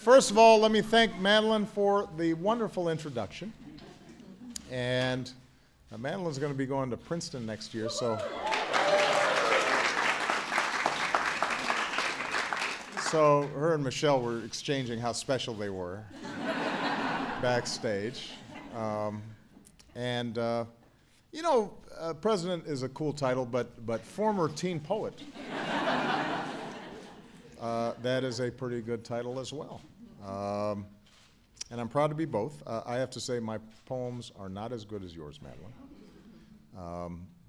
First of all, let me thank Madeline for the wonderful introduction. And Madeline's going to be going to Princeton next year, so her and Michelle were exchanging how special they were backstage. President is a cool title, but former teen poet, that is a pretty good title as well. And I'm proud to be both. I have to say my poems are not as good as yours, Madeline.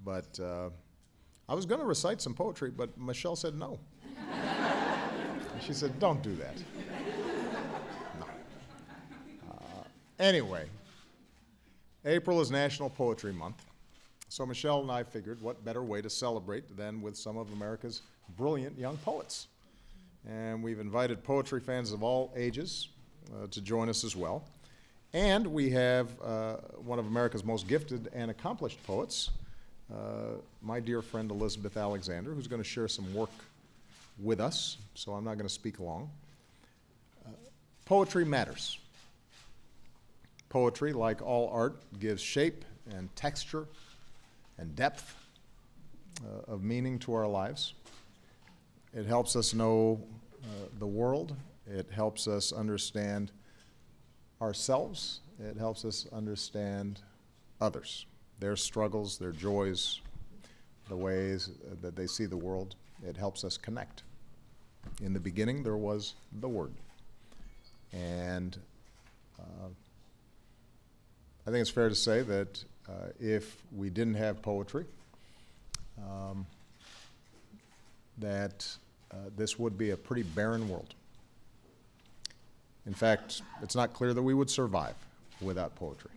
But I was going to recite some poetry, but Michelle said no. She said, don't do that. No. Anyway, April is National Poetry Month. So Michelle and I figured what better way to celebrate than with some of America's brilliant young poets. And we've invited poetry fans of all ages to join us as well. And we have one of America's most gifted and accomplished poets, my dear friend Elizabeth Alexander, who's going to share some work with us, so I'm not going to speak long. Poetry matters. Poetry, like all art, gives shape and texture and depth of meaning to our lives. It helps us know the world. It helps us understand ourselves. It helps us understand others, their struggles, their joys, the ways that they see the world. It helps us connect. In the beginning, there was the Word. And I think it's fair to say that if we didn't have poetry, this would be a pretty barren world. In fact, it's not clear that we would survive without poetry.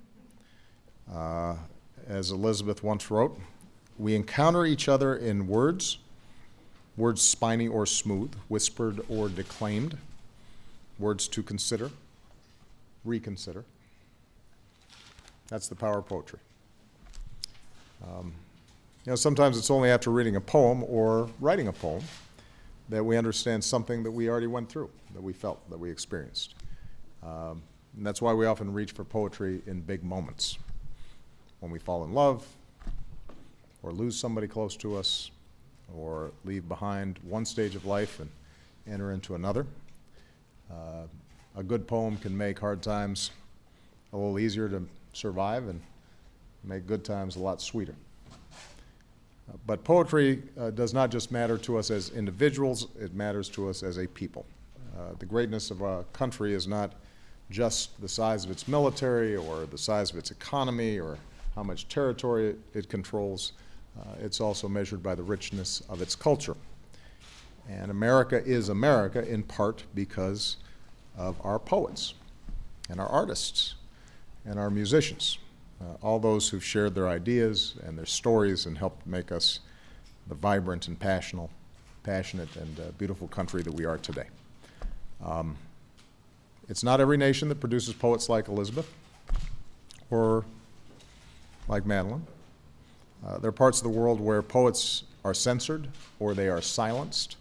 As Elizabeth once wrote, we encounter each other in words spiny or smooth, whispered or declaimed, words to consider, reconsider. That's the power of poetry. Sometimes it's only after reading a poem or writing a poem that we understand something that we already went through, that we felt, that we experienced. And that's why we often reach for poetry in big moments. When we fall in love, or lose somebody close to us, or leave behind one stage of life and enter into another. A good poem can make hard times a little easier to survive and make good times a lot sweeter. But poetry does not just matter to us as individuals, it matters to us as a people. The greatness of a country is not just the size of its military or the size of its economy or how much territory it controls. It's also measured by the richness of its culture. And America is America in part because of our poets and our artists and our musicians, all those who've shared their ideas and their stories and helped make us the vibrant and passionate and beautiful country that we are today. It's not every nation that produces poets like Elizabeth or like Madeline. There are parts of the world where poets are censored or they are silenced.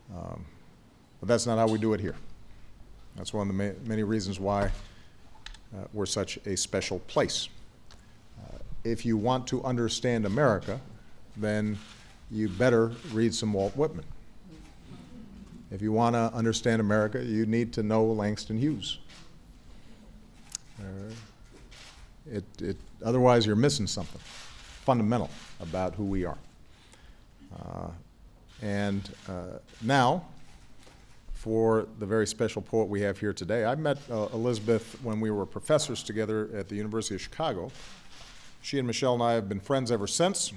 But that's not how we do it here. That's one of the many reasons why we're such a special place. If you want to understand America, then you better read some Walt Whitman. If you want to understand America, you need to know Langston Hughes. Otherwise, you're missing something fundamental about who we are. Now, for the very special poet we have here today, I met Elizabeth when we were professors together at the University of Chicago. She and Michelle and I have been friends ever since.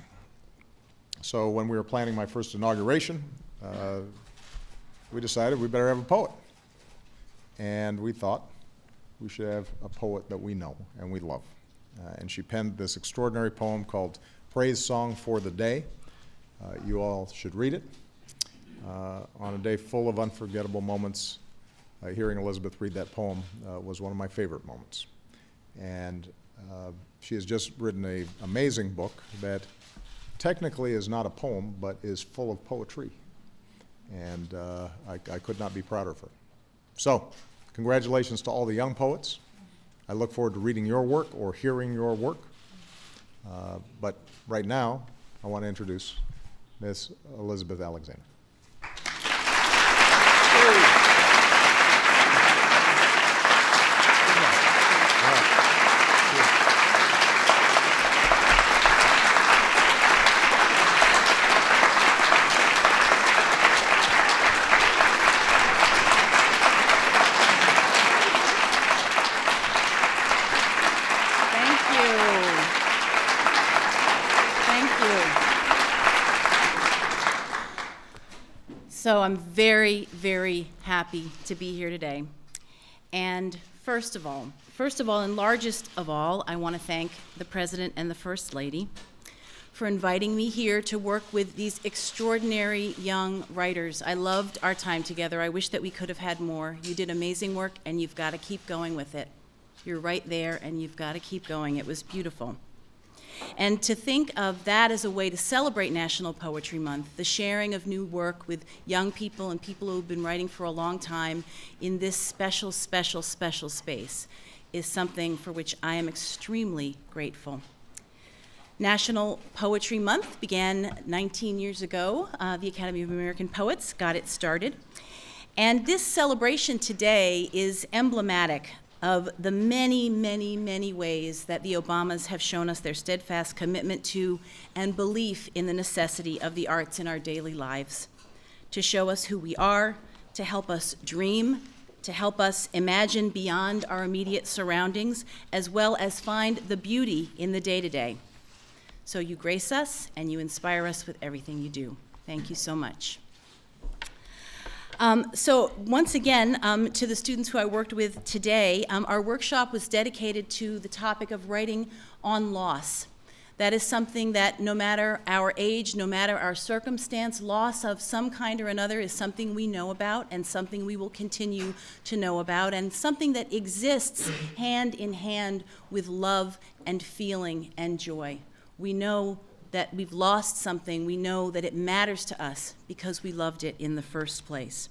So when we were planning my first inauguration, we decided we better have a poet. And we thought we should have a poet that we know and we love. And she penned this extraordinary poem called Praise Song for the Day. You all should read it. On a day full of unforgettable moments, hearing Elizabeth read that poem was one of my favorite moments. And she has just written an amazing book that technically is not a poem, but is full of poetry. And I could not be prouder of her. So, congratulations to all the young poets. I look forward to reading your work or hearing your work. But right now, I want to introduce Ms. Elizabeth Alexander. So I'm very, very happy to be here today. And first of all, and largest of all, I want to thank the President and the First Lady for inviting me here to work with these extraordinary young writers. I loved our time together. I wish that we could have had more. You did amazing work, and you've got to keep going with it. You're right there, and you've got to keep going. It was beautiful. And to think of that as a way to celebrate National Poetry Month, the sharing of new work with young people and people who've been writing for a long time in this special, special, special space is something for which I am extremely grateful. National Poetry Month began 19 years ago. The Academy of American Poets got it started. And this celebration today is emblematic of the many, many, many ways that the Obamas have shown us their steadfast commitment to and belief in the necessity of the arts in our daily lives, to show us who we are, to help us dream, to help us imagine beyond our immediate surroundings, as well as find the beauty in the day-to-day. So you grace us and you inspire us with everything you do. Thank you so much. So once again, to the students who I worked with today, our workshop was dedicated to the topic of writing on loss. That is something that no matter our age, no matter our circumstance, loss of some kind or another is something we know about and something we will continue to know about and something that exists hand in hand with love and feeling and joy. We know that we've lost something, we know that it matters to us because we loved it in the first place.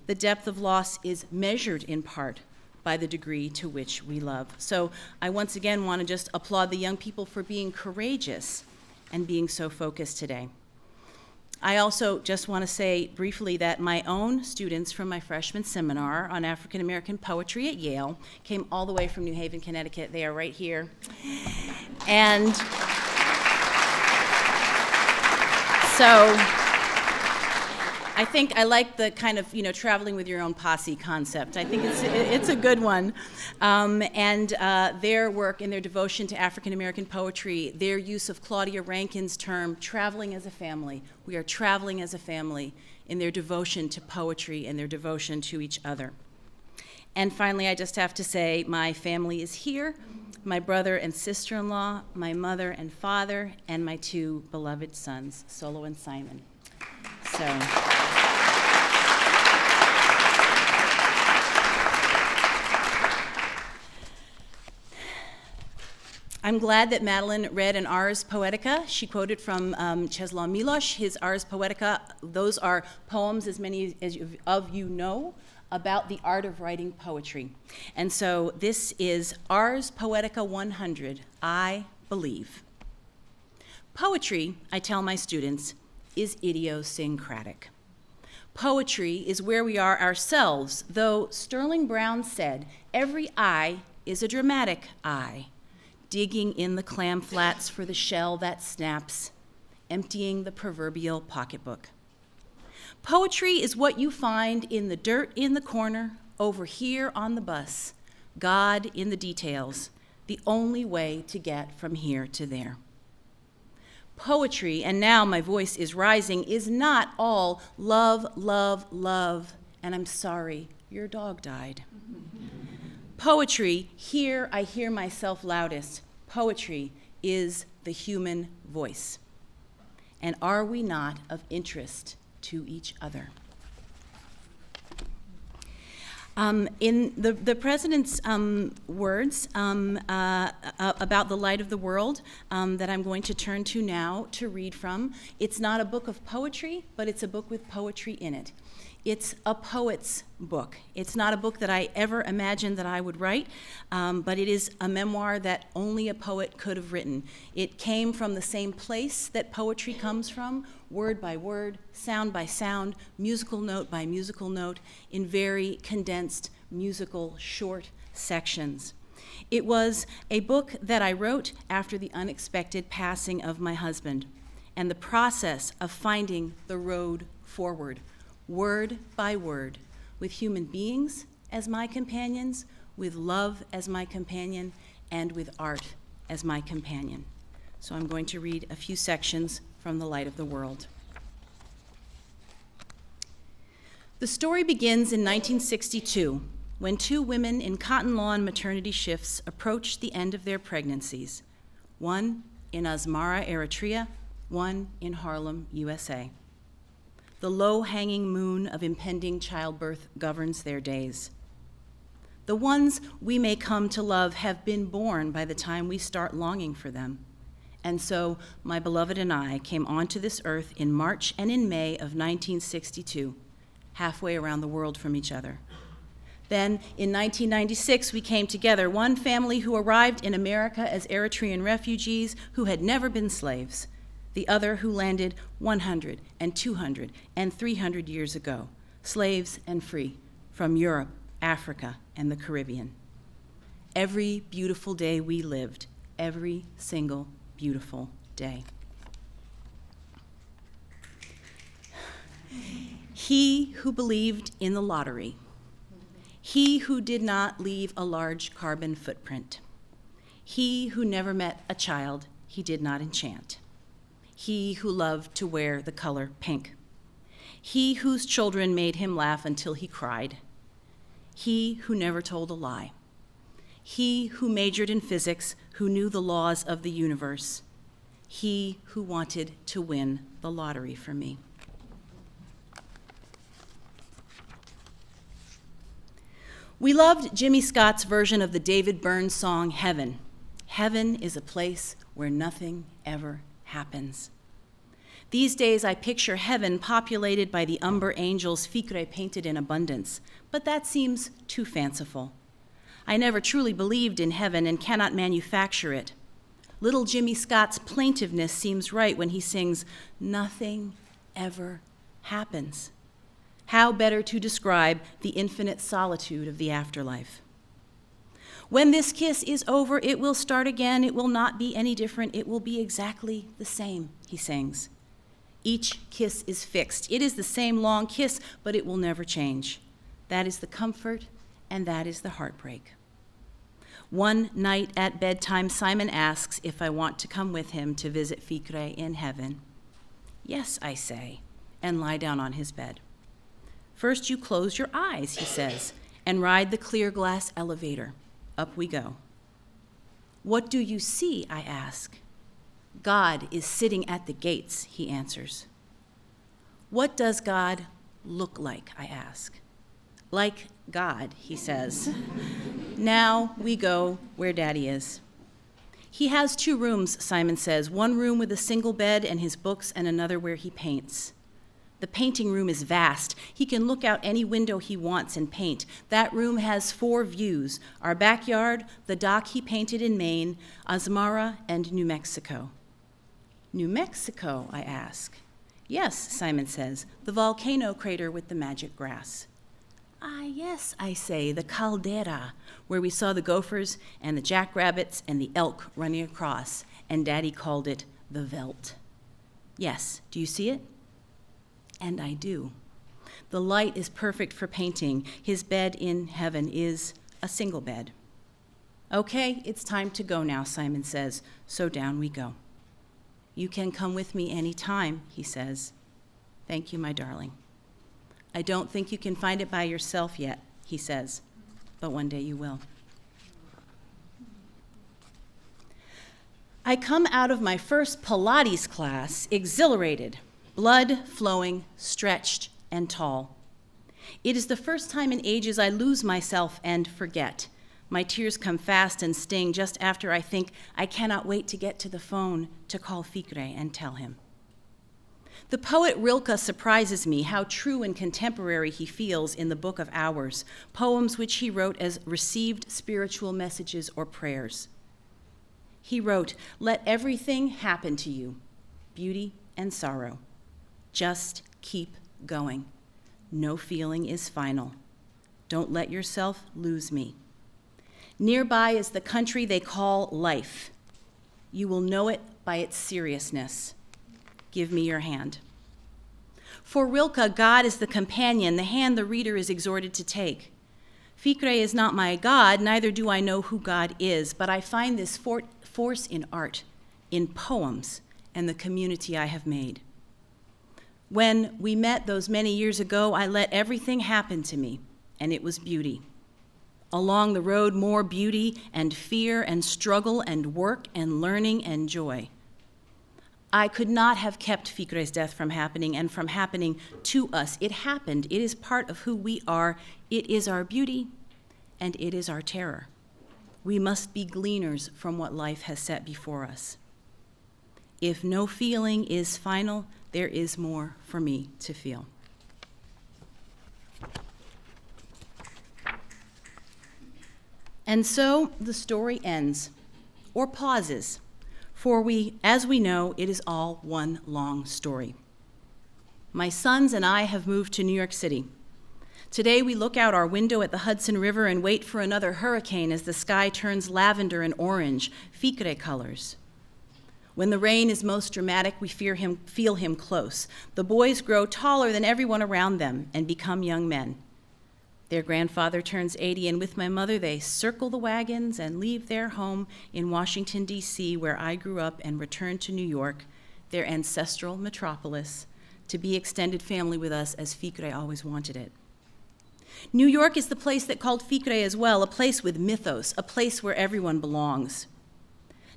The depth of loss is measured in part by the degree to which we love. So I once again want to just applaud the young people for being courageous and being so focused today. I also just want to say briefly that my own students from my freshman seminar on African American poetry at Yale came all the way from New Haven, Connecticut. They are right here. And so I think I like the kind of, traveling with your own posse concept. I think it's a good one. And their work and their devotion to African American poetry, their use of Claudia Rankine's term, traveling as a family. We are traveling as a family in their devotion to poetry and their devotion to each other. And finally, I just have to say, my family is here, my brother and sister-in-law, my mother and father, and my two beloved sons, Solo and Simon. So I'm glad that Madeline read an Ars Poetica. She quoted from Czesław Miłosz, his Ars Poetica. Those are poems, as many of you know, about the art of writing poetry. And so this is Ars Poetica 100, I Believe. Poetry, I tell my students, is idiosyncratic. Poetry is where we are ourselves, though Sterling Brown said, every I is a dramatic I, digging in the clam flats for the shell that snaps, emptying the proverbial pocketbook. Poetry is what you find in the dirt in the corner, over here on the bus, God in the details, the only way to get from here to there. Poetry, and now my voice is rising, is not all love, love, love, and I'm sorry, your dog died. Poetry, here I hear myself loudest. Poetry is the human voice. And are we not of interest to each other? In the President's words about the light of the world that I'm going to turn to now to read from, it's not a book of poetry, but it's a book with poetry in it. It's a poet's book. It's not a book that I ever imagined that I would write, but it is a memoir that only a poet could have written. It came from the same place that poetry comes from, word by word, sound by sound, musical note by musical note, in very condensed musical short sections. It was a book that I wrote after the unexpected passing of my husband and the process of finding the road forward, word by word, with human beings as my companions, with love as my companion, and with art as my companion. So I'm going to read a few sections from The Light of the World. The story begins in 1962, when two women in cotton lawn maternity shifts approached the end of their pregnancies, one in Asmara, Eritrea, one in Harlem, USA. The low-hanging moon of impending childbirth governs their days. The ones we may come to love have been born by the time we start longing for them. And so my beloved and I came onto this earth in March and in May of 1962, halfway around the world from each other. Then, in 1996, we came together, one family who arrived in America as Eritrean refugees who had never been slaves, the other who landed 100 and 200 and 300 years ago, slaves and free, from Europe, Africa, and the Caribbean. Every beautiful day we lived, every single beautiful day. He who believed in the lottery, he who did not leave a large carbon footprint, he who never met a child he did not enchant, he who loved to wear the color pink, he whose children made him laugh until he cried, he who never told a lie, he who majored in physics, who knew the laws of the universe, he who wanted to win the lottery for me. We loved Jimmy Scott's version of the David Byrne song, Heaven. Heaven is a place where nothing ever happens. These days, I picture heaven populated by the umber angels Ficre painted in abundance, but that seems too fanciful. I never truly believed in heaven and cannot manufacture it. Little Jimmy Scott's plaintiveness seems right when he sings, "Nothing ever happens." How better to describe the infinite solitude of the afterlife? When this kiss is over, it will start again. It will not be any different. It will be exactly the same, he sings. Each kiss is fixed. It is the same long kiss, but it will never change. That is the comfort, and that is the heartbreak. One night at bedtime, Simon asks if I want to come with him to visit Ficre in heaven. Yes, I say, and lie down on his bed. First, you close your eyes, he says, and ride the clear glass elevator. Up we go. What do you see? I ask. God is sitting at the gates, he answers. What does God look like? I ask. Like God, he says. Now we go where Daddy is. He has 2 rooms, Simon says, one room with a single bed and his books and another where he paints. The painting room is vast. He can look out any window he wants and paint. That room has 4 views: our backyard, the dock he painted in Maine, Asmara, and New Mexico. New Mexico, I ask. Yes, Simon says, the volcano crater with the magic grass. Ah, yes, I say, the caldera, where we saw the gophers and the jackrabbits and the elk running across, and Daddy called it the veldt. Yes, do you see it? And I do. The light is perfect for painting. His bed in heaven is a single bed. Okay, it's time to go now, Simon says, so down we go. You can come with me any time, he says. Thank you, my darling. I don't think you can find it by yourself yet, he says, but one day you will. I come out of my first Pilates class exhilarated, blood flowing, stretched, and tall. It is the first time in ages I lose myself and forget. My tears come fast and sting just after I think I cannot wait to get to the phone to call Ficre and tell him. The poet Rilke surprises me how true and contemporary he feels in the Book of Hours, poems which he wrote as received spiritual messages or prayers. He wrote, "Let everything happen to you, beauty and sorrow. Just keep going. No feeling is final. Don't let yourself lose me. Nearby is the country they call life. You will know it by its seriousness. Give me your hand." For Rilke, God is the companion, the hand the reader is exhorted to take. Ficre is not my God, neither do I know who God is, but I find this force in art, in poems, and the community I have made. When we met those many years ago, I let everything happen to me, and it was beauty. Along the road, more beauty and fear and struggle and work and learning and joy. I could not have kept Ficre's death from happening and from happening to us. It happened. It is part of who we are. It is our beauty, and it is our terror. We must be gleaners from what life has set before us. If no feeling is final, there is more for me to feel. And so the story ends, or pauses, for as we know, it is all one long story. My sons and I have moved to New York City. Today we look out our window at the Hudson River and wait for another hurricane as the sky turns lavender and orange, Ficre colors. When the rain is most dramatic, we feel him close. The boys grow taller than everyone around them and become young men. Their grandfather turns 80, and with my mother, they circle the wagons and leave their home in Washington, D.C., where I grew up, and return to New York, their ancestral metropolis, to be extended family with us as Ficre always wanted it. New York is the place that called Ficre as well, a place with mythos, a place where everyone belongs.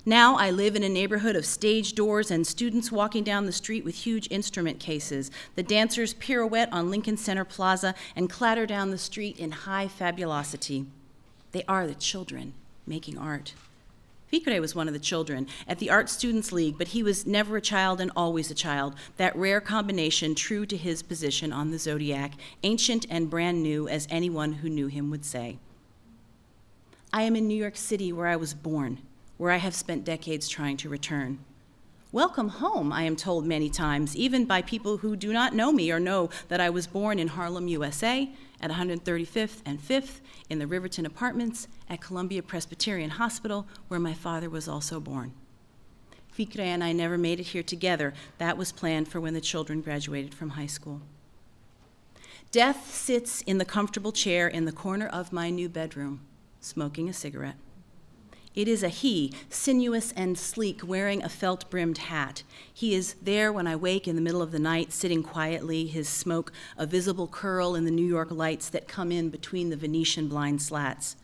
Now I live in a neighborhood of stage doors and students walking down the street with huge instrument cases. The dancers pirouette on Lincoln Center Plaza and clatter down the street in high fabulosity. They are the children making art. Ficre was one of the children at the Art Students League, but he was never a child and always a child, that rare combination true to his position on the zodiac, ancient and brand new, as anyone who knew him would say. I am in New York City, where I was born, where I have spent decades trying to return. Welcome home, I am told many times, even by people who do not know me or know that I was born in Harlem, USA, at 135th and 5th, in the Riverton Apartments, at Columbia Presbyterian Hospital, where my father was also born. Ficre and I never made it here together. That was planned for when the children graduated from high school. Death sits in the comfortable chair in the corner of my new bedroom, smoking a cigarette. It is a he, sinuous and sleek, wearing a felt-brimmed hat. He is there when I wake in the middle of the night, sitting quietly, his smoke a visible curl in the New York lights that come in between the Venetian blind slats.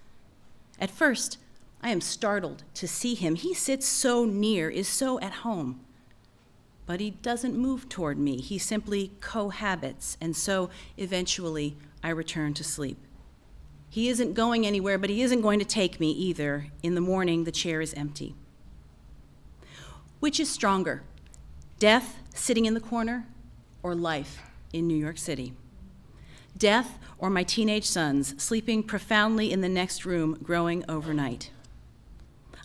At first, I am startled to see him. He sits so near, is so at home. But he doesn't move toward me. He simply cohabits, and so eventually I return to sleep. He isn't going anywhere, but he isn't going to take me either. In the morning, the chair is empty. Which is stronger, death sitting in the corner or life in New York City? Death or my teenage sons sleeping profoundly in the next room, growing overnight?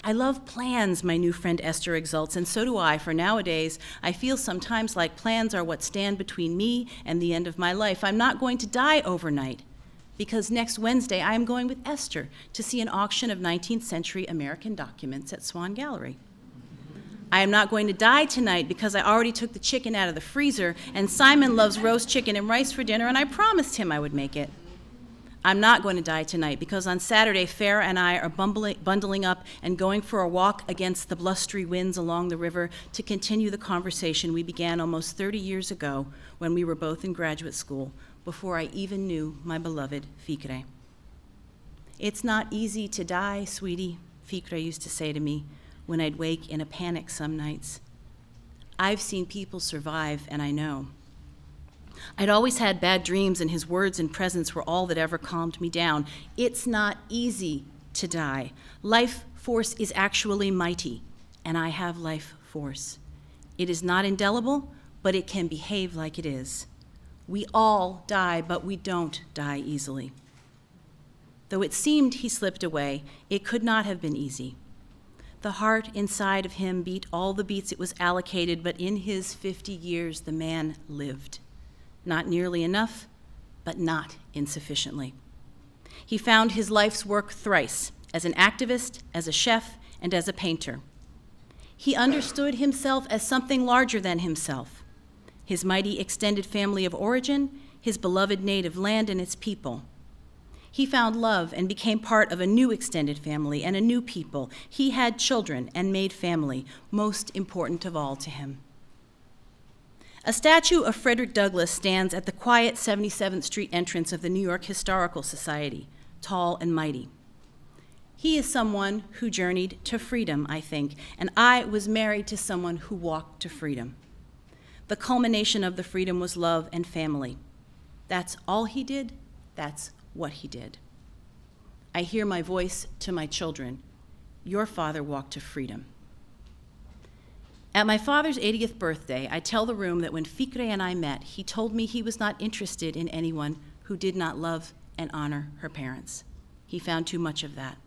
I love plans, my new friend Esther exults, and so do I, for nowadays I feel sometimes like plans are what stand between me and the end of my life. I'm not going to die overnight, because next Wednesday I am going with Esther to see an auction of 19th century American documents at Swan Gallery. I am not going to die tonight because I already took the chicken out of the freezer, and Simon loves roast chicken and rice for dinner, and I promised him I would make it. I'm not going to die tonight because on Saturday, Farah and I are bundling up and going for a walk against the blustery winds along the river to continue the conversation we began almost 30 years ago when we were both in graduate school, before I even knew my beloved Ficre. It's not easy to die, sweetie, Ficre used to say to me when I'd wake in a panic some nights. I've seen people survive, and I know. I'd always had bad dreams, and his words and presence were all that ever calmed me down. It's not easy to die. Life force is actually mighty, and I have life force. It is not indelible, but it can behave like it is. We all die, but we don't die easily. Though it seemed he slipped away, it could not have been easy. The heart inside of him beat all the beats it was allocated, but in his 50 years, the man lived. Not nearly enough, but not insufficiently. He found his life's work thrice, as an activist, as a chef, and as a painter. He understood himself as something larger than himself, his mighty extended family of origin, his beloved native land and its people. He found love and became part of a new extended family and a new people. He had children and made family, most important of all to him. A statue of Frederick Douglass stands at the quiet 77th Street entrance of the New York Historical Society, tall and mighty. He is someone who journeyed to freedom, I think, and I was married to someone who walked to freedom. The culmination of the freedom was love and family. That's all he did. That's what he did. I hear my voice to my children. Your father walked to freedom. At my father's 80th birthday, I tell the room that when Fikre and I met, he told me he was not interested in anyone who did not love and honor her parents. He found too much of that.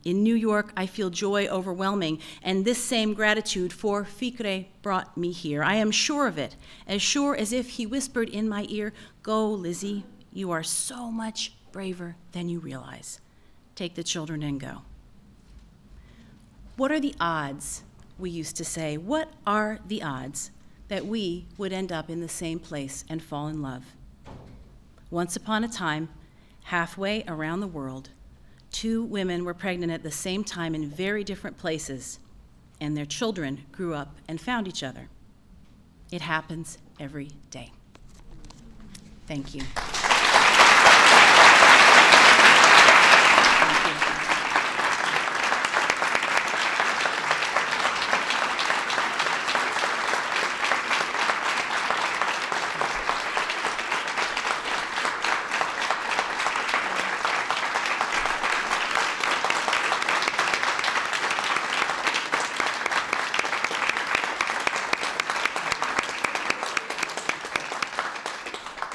In New York, I feel joy overwhelming, and this same gratitude for Fikre brought me here. I am sure of it, as sure as if he whispered in my ear, "Go, Lizzie, you are so much braver than you realize. Take the children and go." What are the odds, we used to say, what are the odds that we would end up in the same place and fall in love? Once upon a time, halfway around the world, two women were pregnant at the same time in very different places, and their children grew up and found each other. It happens every day. Thank you.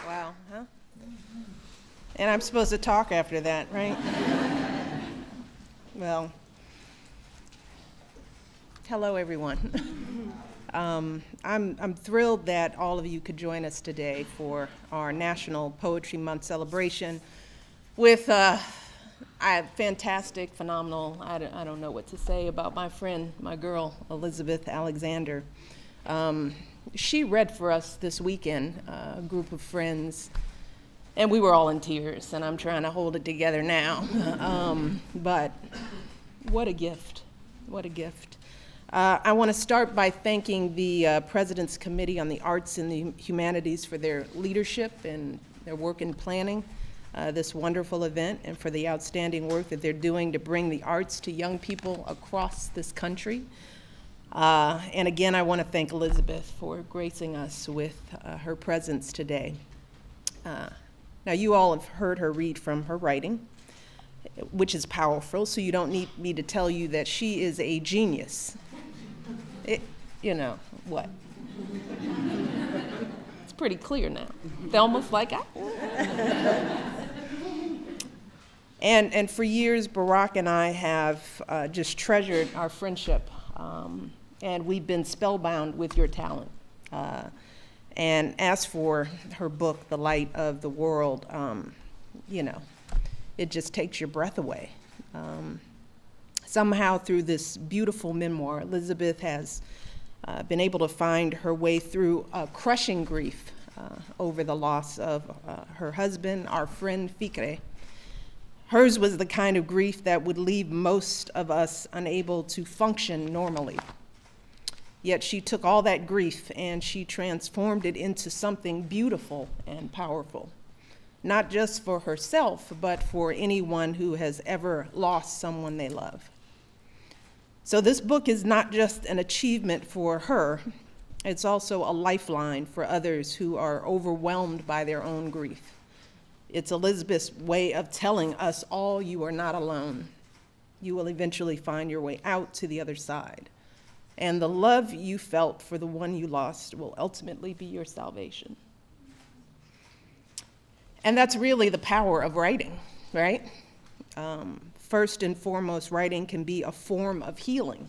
Wow, huh? And I'm supposed to talk after that, right? Well, hello, everyone. I'm thrilled that all of you could join us today for our National Poetry Month celebration with a fantastic, phenomenal, I don't know what to say about my friend, my girl, Elizabeth Alexander. She read for us this weekend, a group of friends, and we were all in tears, and I'm trying to hold it together now. But what a gift, what a gift. I want to start by thanking the President's Committee on the Arts and the Humanities for their leadership and their work in planning this wonderful event, and for the outstanding work that they're doing to bring the arts to young people across this country. And again, I want to thank Elizabeth for gracing us with her presence today. Now, you all have heard her read from her writing, which is powerful, so you don't need me to tell you that she is a genius. You know, what? It's pretty clear now. Thelma's like, And for years, Barack and I have just treasured our friendship. And we've been spellbound with your talent. And as for her book, The Light of the World, you know, it just takes your breath away. Somehow through this beautiful memoir, Elizabeth has been able to find her way through crushing grief over the loss of her husband, our friend Fikre. Hers was the kind of grief that would leave most of us unable to function normally. Yet she took all that grief and she transformed it into something beautiful and powerful, not just for herself, but for anyone who has ever lost someone they love. So this book is not just an achievement for her, it's also a lifeline for others who are overwhelmed by their own grief. It's Elizabeth's way of telling us all, you are not alone. You will eventually find your way out to the other side. And the love you felt for the one you lost will ultimately be your salvation. And that's really the power of writing, right? First and foremost, writing can be a form of healing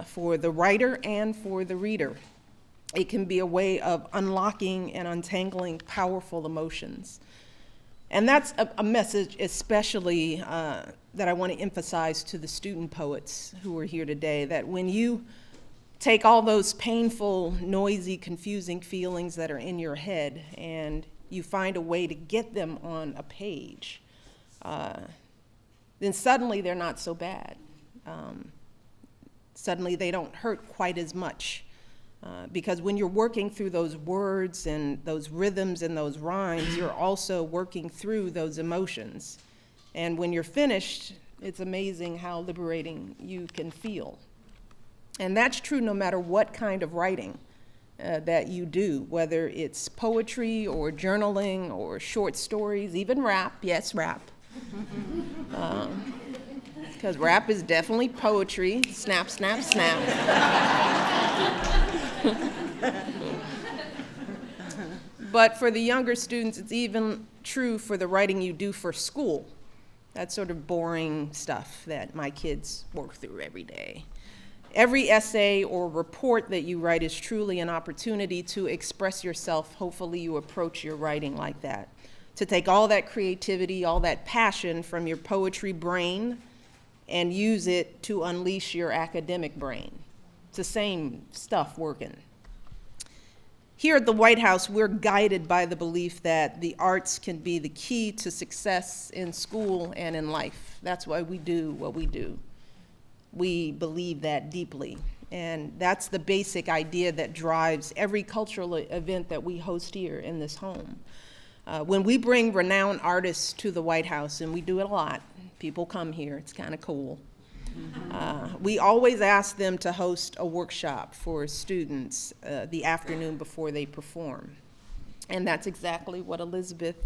for the writer and for the reader. It can be a way of unlocking and untangling powerful emotions. And that's a message especially that I want to emphasize to the student poets who are here today, that when you take all those painful, noisy, confusing feelings that are in your head and you find a way to get them on a page, then suddenly they're not so bad. Suddenly they don't hurt quite as much. Because when you're working through those words and those rhythms and those rhymes, you're also working through those emotions. And when you're finished, it's amazing how liberating you can feel. And that's true no matter what kind of writing that you do, whether it's poetry or journaling or short stories, even rap. Yes, rap. Because rap is definitely poetry. Snap, snap, snap. But for the younger students, it's even true for the writing you do for school. That sort of boring stuff that my kids work through every day. Every essay or report that you write is truly an opportunity to express yourself. Hopefully you approach your writing like that. To take all that creativity, all that passion from your poetry brain and use it to unleash your academic brain. It's the same stuff working. Here at the White House, we're guided by the belief that the arts can be the key to success in school and in life. That's why we do what we do. We believe that deeply. And that's the basic idea that drives every cultural event that we host here in this home. When we bring renowned artists to the White House, and we do it a lot, people come here, it's kind of cool. We always ask them to host a workshop for students the afternoon before they perform. And that's exactly what Elizabeth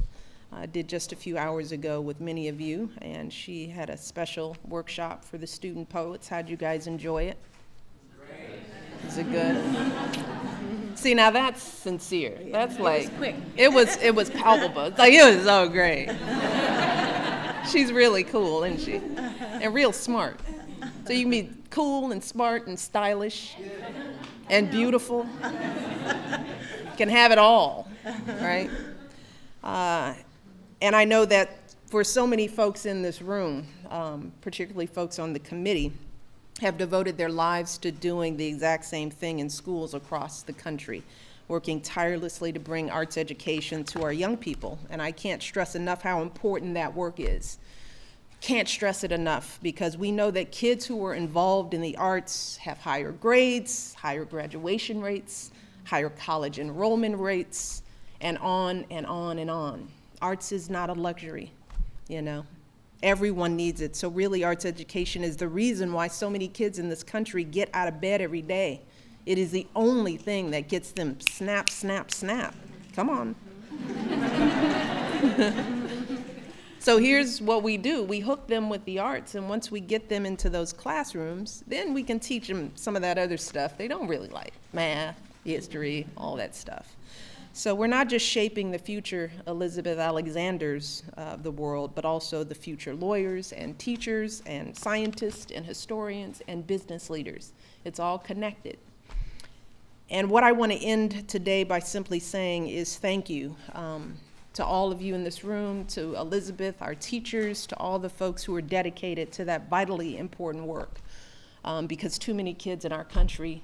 did just a few hours ago with many of you. And she had a special workshop for the student poets. How'd you guys enjoy it? Great. Is it good? See, now that's sincere. That's like, it was palpable. It's like, it was so great. She's really cool, isn't she? And real smart. So you can be cool and smart and stylish and beautiful. Can have it all, right? And I know that for so many folks in this room, particularly folks on the committee, have devoted their lives to doing the exact same thing in schools across the country, working tirelessly to bring arts education to our young people. And I can't stress enough how important that work is. Can't stress it enough, because we know that kids who are involved in the arts have higher grades, higher graduation rates, higher college enrollment rates, and on and on and on. Arts is not a luxury, you know. Everyone needs it. So really, arts education is the reason why so many kids in this country get out of bed every day. It is the only thing that gets them snap, snap, snap. Come on. So here's what we do. We hook them with the arts, and once we get them into those classrooms, then we can teach them some of that other stuff they don't really like. Math, history, all that stuff. So we're not just shaping the future Elizabeth Alexanders of the world, but also the future lawyers and teachers and scientists and historians and business leaders. It's all connected. And what I want to end today by simply saying is thank you to all of you in this room, to Elizabeth, our teachers, to all the folks who are dedicated to that vitally important work, because too many kids in our country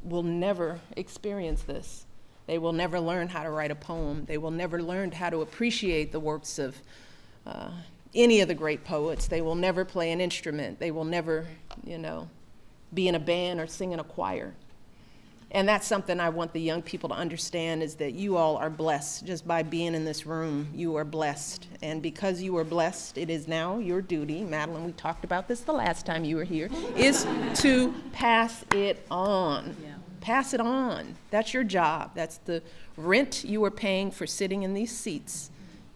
will never experience this. They will never learn how to write a poem. They will never learn how to appreciate the works of any of the great poets. They will never play an instrument. They will never, be in a band or sing in a choir. And that's something I want the young people to understand, is that you all are blessed. Just by being in this room, you are blessed. And because you are blessed, it is now your duty, Madeline, we talked about this the last time you were here, is to pass it on. Yeah. Pass it on. That's your job. That's the rent you are paying for sitting in these seats,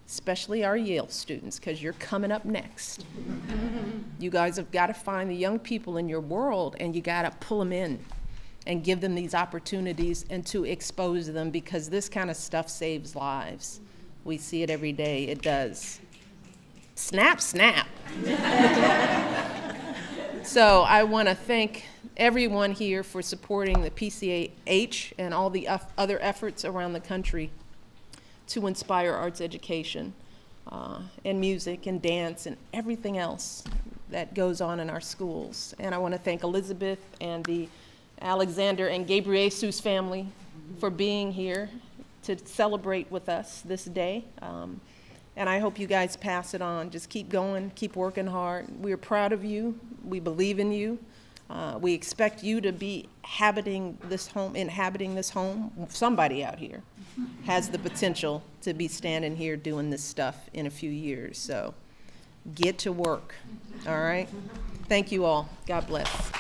especially our Yale students, because you're coming up next. You guys have got to find the young people in your world, and you got to pull them in and give them these opportunities and to expose them, because this kind of stuff saves lives. We see it every day. It does. Snap, snap. So I want to thank everyone here for supporting the PCAH and all the other efforts around the country to inspire arts education and music and dance and everything else that goes on in our schools. And I want to thank Elizabeth and the Alexander and Gabriel Jesus family for being here to celebrate with us this day. And I hope you guys pass it on. Just keep going, keep working hard. We're proud of you. We believe in you. We expect you to be inhabiting this home. Somebody out here has the potential to be standing here doing this stuff in a few years. So get to work, all right? Thank you all. God bless.